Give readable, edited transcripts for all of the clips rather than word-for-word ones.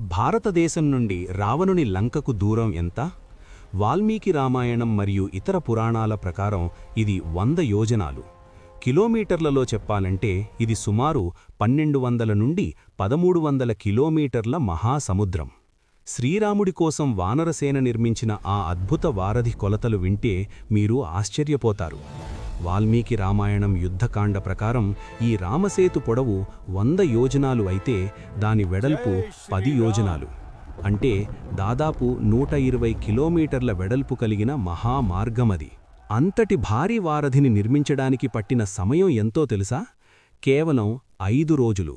భారతదేశం నుండి రావణుని లంకకు దూరం ఎంత? వాల్మీకి రామాయణం మరియు ఇతర పురాణాల ప్రకారం ఇది 100 యోజనాలు. కిలోమీటర్లలో చెప్పాలంటే ఇది సుమారు 1200 నుండి 1300 కిలోమీటర్ల మహాసముద్రం. శ్రీరాముడి కోసం వానరసేన నిర్మించిన ఆ అద్భుత వారధి కొలతలు వింటే మీరు ఆశ్చర్యపోతారు. వాల్మీకి రామాయణం యుద్ధకాండ ప్రకారం ఈ రామసేతు పొడవు 100 యోజనాలు అయితే దాని వెడల్పు 10 యోజనాలు. అంటే దాదాపు 120 కిలోమీటర్ల వెడల్పు కలిగిన మహామార్గమది. అంతటి భారీ వారధిని నిర్మించడానికి పట్టిన సమయం ఎంతో తెలుసా? కేవలం 5 రోజులు.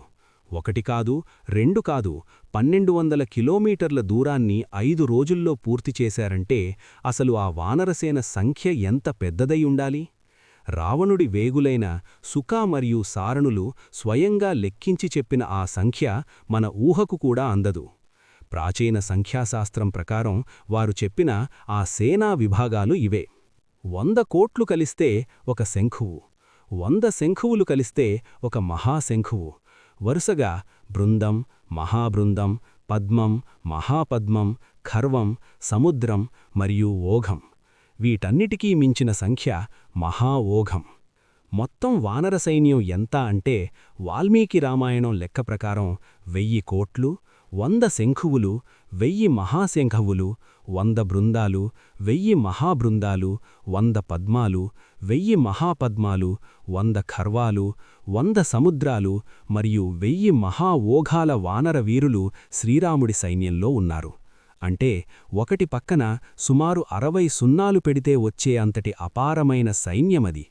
1 కాదు, 2 కాదు, 1200 కిలోమీటర్ల దూరాన్ని 5 రోజుల్లో పూర్తి చేశారంటే అసలు ఆ వానరసేన సంఖ్య ఎంత పెద్దదై ఉండాలి? రావణుడి వేగులైన సుక మరియు సారణులు స్వయంగా లెక్కించి చెప్పిన ఆ సంఖ్య మన ఊహకు కూడా అందదు. ప్రాచీన సంఖ్యాశాస్త్రం ప్రకారం వారు చెప్పిన ఆ సేనా విభాగాలు ఇవే: 100 కోట్లు కలిస్తే ఒక శంఖువు, 100 శంఖువులు కలిస్తే ఒక మహాశంఖువు. వరుసగా బృందం, మహాబృందం, పద్మం, మహాపద్మం, ఖర్వం, సముద్రం మరియు ఓఘం. వీటన్నిటికీ మించిన సంఖ్య మహా ఓఘం. మొత్తం వానర సైన్యం ఎంత అంటే వాల్మీకి రామాయణం లెక్క ప్రకారం 1000 కోట్లు, 100 శంఖువులు, 1000 మహాశంఖువులు, 100 బృందాలు, 1000 మహాబృందాలు, 100 పద్మాలు, 1000 మహాపద్మాలు, 100 ఖర్వాలు, 100 సముద్రాలు మరియు 1000 మహా ఓఘాల వానర వీరులు శ్రీరాముడి సైన్యంలో ఉన్నారు. అంటే ఒకటి పక్కన సుమారు 60 సున్నాలు పెడితే వచ్చే అంతటి అపారమైన సైన్యమది.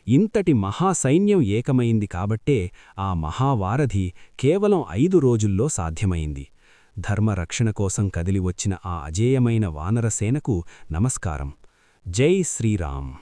ఇంతటి మహాసైన్యం ఏకమైంది కాబట్టే ఆ మహావారధి కేవలం 5 రోజుల్లో సాధ్యమైంది. ధర్మరక్షణ కోసం కదిలివచ్చిన ఆ అజేయమైన వానరసేనకు నమస్కారం. జై శ్రీరామ్.